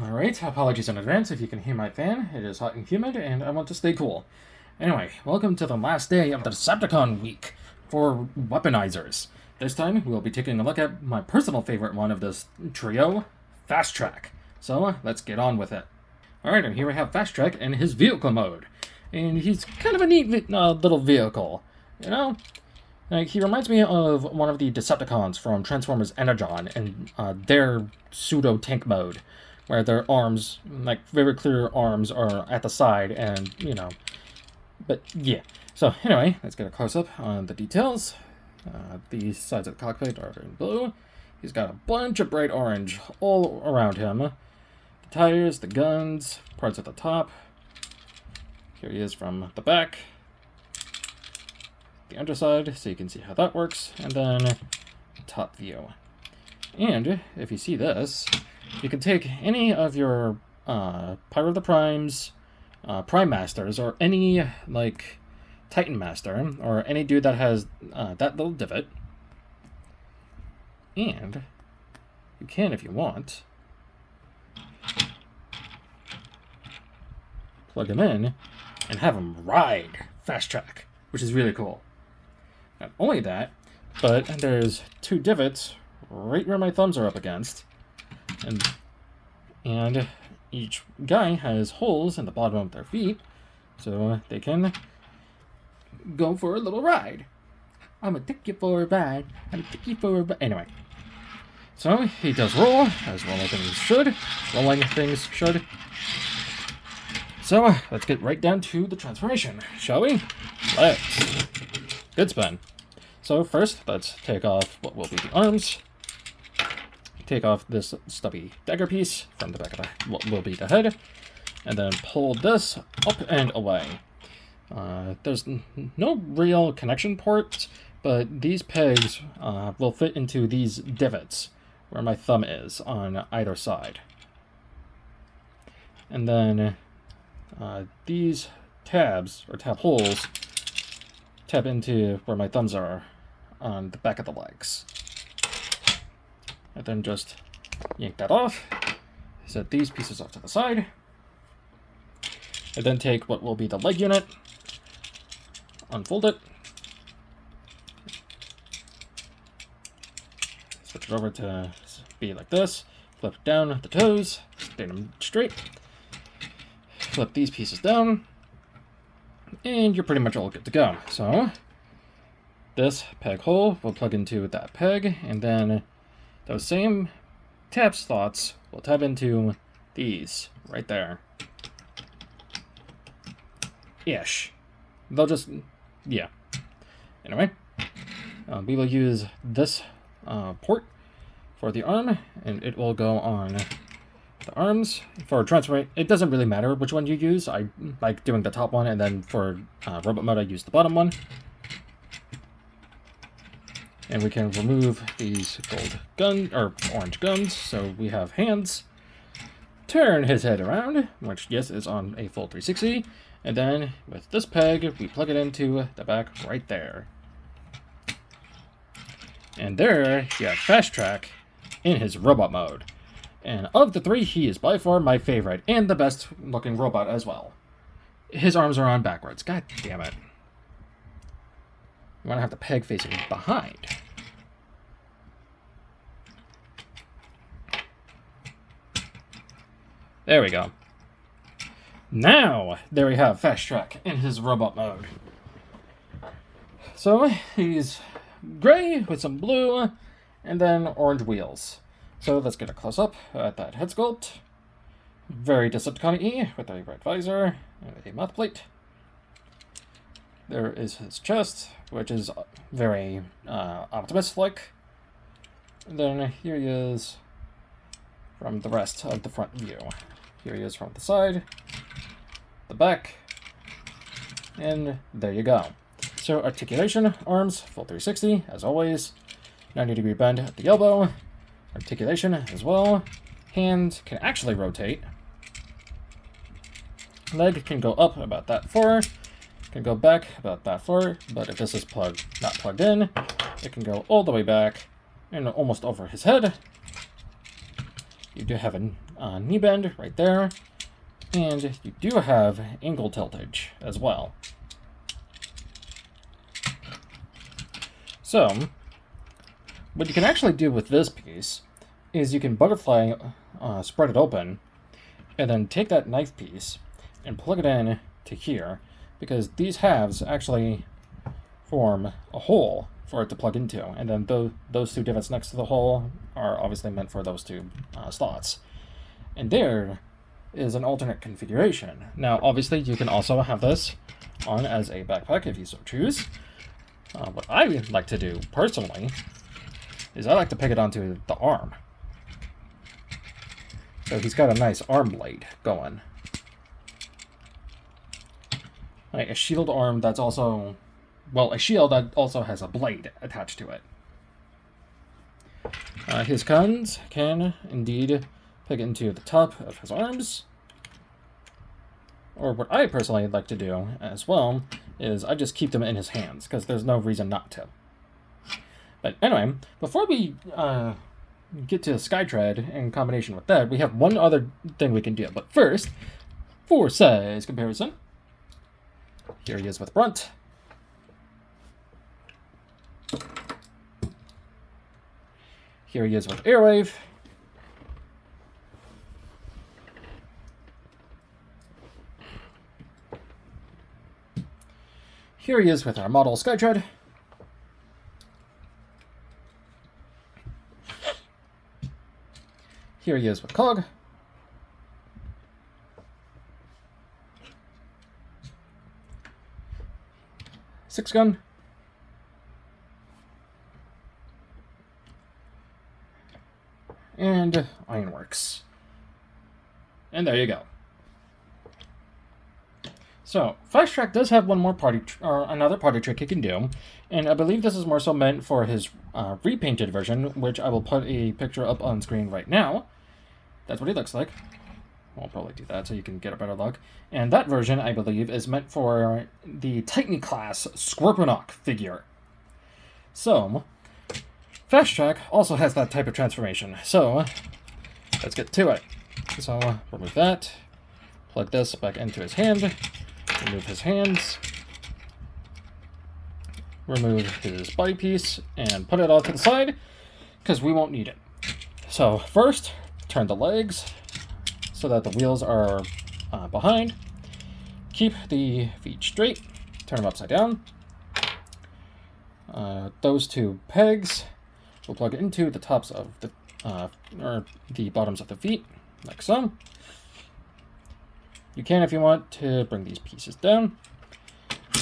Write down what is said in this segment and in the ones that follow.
Alright, apologies in advance if you can hear my fan. It is hot and humid, and I want to stay cool. Anyway, welcome to the last day of the Decepticon week for weaponizers. This time, we'll be taking a look at my personal favorite one of this trio, Fasttrack. So, let's get on with it. Alright, and here we have Fasttrack in his vehicle mode. And he's kind of a neat little vehicle, you know? Like, he reminds me of one of the Decepticons from Transformers Energon and their pseudo-tank mode, where their arms, like very clear arms, are at the side, and but yeah. So anyway, let's get a close-up on the details. The sides of the cockpit are in blue. He's got a bunch of bright orange all around him. The tires, the guns, parts at the top. Here he is from the back. The underside, so you can see how that works, and then top view. And if you see this, you can take any of your Pyro of the Primes, Prime Masters, or any, like, Titan Master, or any dude that has that little divot, and you can, if you want, plug him in and have him ride Fasttrack, which is really cool. Not only that, but there's two divots right where my thumbs are up against, and each guy has holes in the bottom of their feet, so they can go for a little ride. I'm gonna take you for a ride. I'm gonna take you for a ride. Anyway, so he does roll, as rolling things should. So let's get right down to the transformation, shall we? Let's. Good spin. So first, let's take off what will be the arms. Take off this stubby dagger piece from the back of what will be the head, and then pull this up and away. There's no real connection ports, but these pegs will fit into these divots where my thumb is on either side. And then these tabs, or tab holes, tab into where my thumbs are on the back of the legs. And then just yank that off, set these pieces off to the side, and then take what will be the leg unit, unfold it, switch it over to be like this, flip down the toes, stay them straight, flip these pieces down, and you're pretty much all good to go. So this peg hole will plug into that peg, and then those same tab slots will tab into these right there. Ish. They'll just, yeah. Anyway, we will use this port for the arm, and it will go on the arms. For transfer, it doesn't really matter which one you use. I like doing the top one, and then for robot mode, I use the bottom one. And we can remove these orange guns, so we have hands. Turn his head around, which, yes, is on a full 360. And then, with this peg, we plug it into the back right there. And there, you have Fasttrack in his robot mode. And of the three, he is by far my favorite, and the best looking robot as well. His arms are on backwards. God damn it. I'm going to have the peg facing behind. There we go. Now, there we have Fasttrack in his robot mode. So, he's gray with some blue, and then orange wheels. So, let's get a close-up at that head sculpt. Very Decepticon-y, with a red visor and a mouth plate. There is his chest, which is very Optimus-like. And then here he is from the rest of the front view. Here he is from the side, the back, and there you go. So articulation, arms, full 360, as always. 90-degree bend at the elbow. Articulation as well. Hand can actually rotate. Leg can go up about that far. Can go back about that far, but if this is not plugged in, it can go all the way back and almost over his head. You do have a knee bend right there, and you do have ankle tiltage as well. So, what you can actually do with this piece is you can butterfly, spread it open, and then take that knife piece and plug it in to here, because these halves actually form a hole for it to plug into, and then those two divots next to the hole are obviously meant for those two slots. And there is an alternate configuration. Now, obviously, you can also have this on as a backpack if you so choose. What I like to do, personally, is I like to pick it onto the arm. So he's got a nice arm blade going. Like a shield arm that's also, well, a shield that also has a blade attached to it. His guns can indeed pick into the top of his arms. Or what I personally like to do as well is I just keep them in his hands, because there's no reason not to. But anyway, before we get to Skytread in combination with that, we have one other thing we can do. But first, for size comparison, here he is with Brunt. Here he is with Airwave. Here he is with our model Skytread. Here he is with Cog. Six gun. And Ironworks. And there you go. So, Fasttrack does have one more another party trick he can do, and I believe this is more so meant for his repainted version, which I will put a picture up on screen right now. That's what he looks like. I'll probably do that so you can get a better look. And that version, I believe, is meant for the Titan class Scorponok figure. So, Fasttrack also has that type of transformation. So, let's get to it. So, remove that. Plug this back into his hand. Remove his hands. Remove his body piece and put it all to the side, because we won't need it. So first, turn the legs so that the wheels are behind. Keep the feet straight. Turn them upside down. Those two pegs will plug into the tops of the or the bottoms of the feet, like so. You can, if you want, to bring these pieces down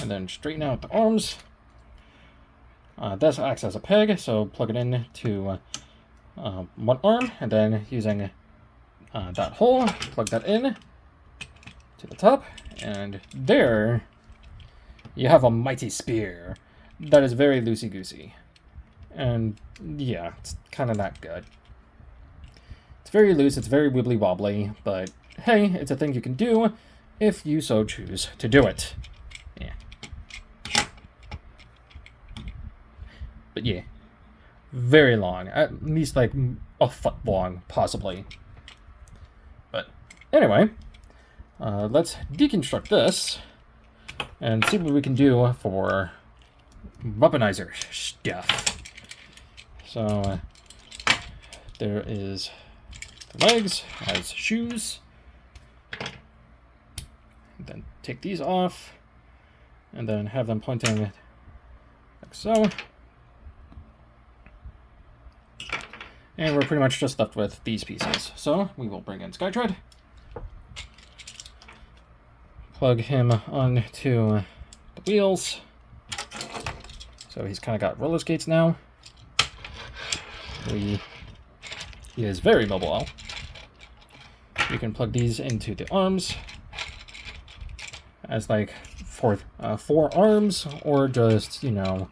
and then straighten out the arms. This acts as a peg, so plug it in to one arm, and then using that hole, plug that in to the top, and there you have a mighty spear that is very loosey-goosey. And yeah, it's kind of not good. It's very loose, it's very wibbly-wobbly, but hey, it's a thing you can do if you so choose to do it. Yeah. But yeah, very long, at least like a foot long, possibly. But anyway, let's deconstruct this and see what we can do for weaponizer stuff. So there is the legs as shoes. Then take these off, and then have them pointing like so. And we're pretty much just left with these pieces. So we will bring in Skytread, plug him onto the wheels. So he's kind of got roller skates now. He is very mobile. You can plug these into the arms as like four arms, or just, you know,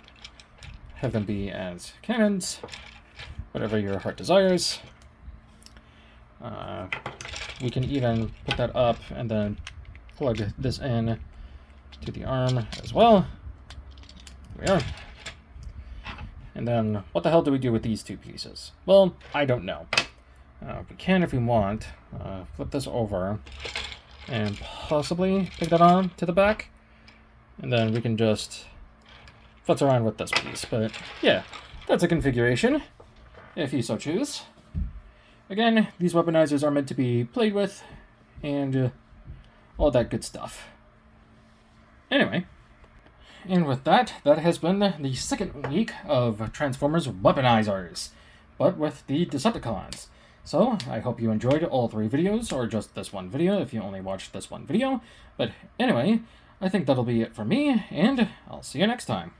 have them be as cannons, whatever your heart desires. We can even put that up and then plug this in to the arm as well. Here we are. And then what the hell do we do with these two pieces? Well, I don't know. We can, if we want, flip this over and possibly pick that on to the back. And then we can just futz around with this piece. But yeah, that's a configuration, if you so choose. Again, these weaponizers are meant to be played with, and all that good stuff. Anyway, and with that, that has been the second week of Transformers Weaponizers, but with the Decepticons. So, I hope you enjoyed all 3 videos, or just this one video if you only watched this one video. But anyway, I think that'll be it for me, and I'll see you next time.